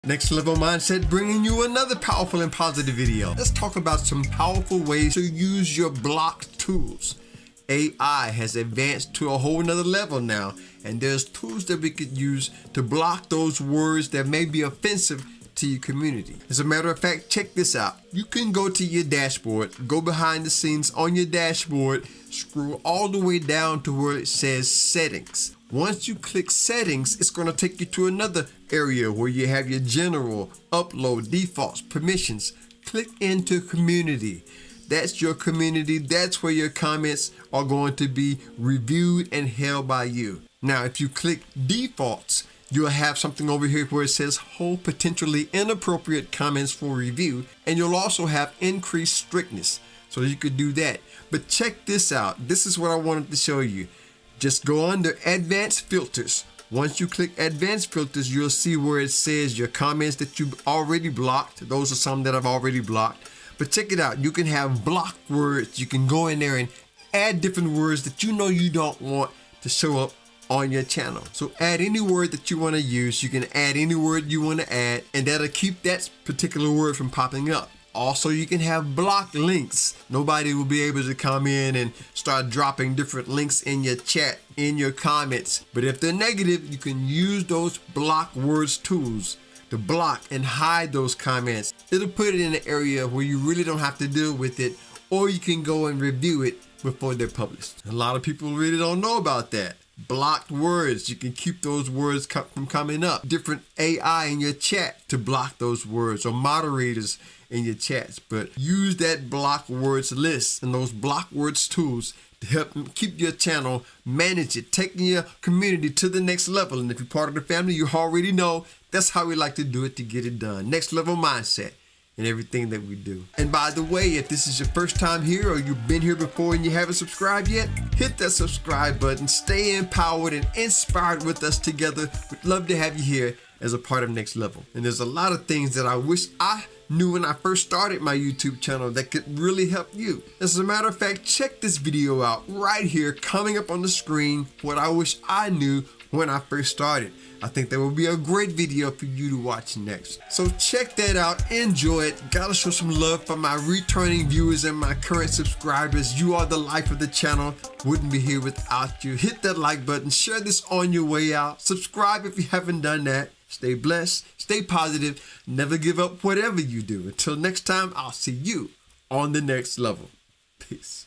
Next Level Mindset bringing you another powerful and positive video. Let's talk about some powerful ways to use your block tools. AI has advanced to a whole nother level now, and there's tools that we could use to block those words that may be offensive to your community. As a matter of fact, check this out. You can go to your dashboard, go behind the scenes on your dashboard, scroll all the way down to where it says settings. Once you click settings, it's going to take you to another area where you have your general, upload, defaults, permissions. Click into community. That's your community. That's where your comments are going to be reviewed and held by you. Now, if you click defaults, you'll have something over here where it says hold potentially inappropriate comments for review, and you'll also have increased strictness. So you could do that. But check this out. This is what I wanted to show you. Just go under advanced filters. Once you click advanced filters, you'll see where it says your comments that you've already blocked. Those are some that I've already blocked. But check it out. You can have blocked words. You can go in there and add different words that you know you don't want to show up on your channel. So add any word that you want to use. You can add any word you want to add, and that'll keep that particular word from popping up. Also, you can have blocked links. Nobody will be able to come in and start dropping different links in your chat, in your comments. But if they're negative, you can use those block words tools to block and hide those comments. It'll put it in an area where you really don't have to deal with it, or you can go and review it before they're published. A lot of people really don't know about that. Blocked words, you can keep those words from coming up. Different AI in your chat to block those words, or moderators in your chats. But use that block words list and those block words tools to help keep your channel, manage it, taking your community to the next level. And if you're part of the family, you already know that's how we like to do it to get it done. Next Level Mindset in everything that we do. And by the way, if this is your first time here or you've been here before and you haven't subscribed yet, hit that subscribe button. Stay empowered and inspired with us together. We'd love to have you here as a part of Next Level. And there's a lot of things that I wish I knew when I first started my YouTube channel that could really help you. As a matter of fact, check this video out right here coming up on the screen, what I wish I knew when I first started. I think that will be a great video for you to watch next. So check that out, enjoy it. Gotta show some love for my returning viewers and my current subscribers. You are the life of the channel. Wouldn't be here without you. Hit that like button, share this on your way out. Subscribe if you haven't done that. Stay blessed, stay positive, never give up whatever you do. Until next time, I'll see you on the next level. Peace.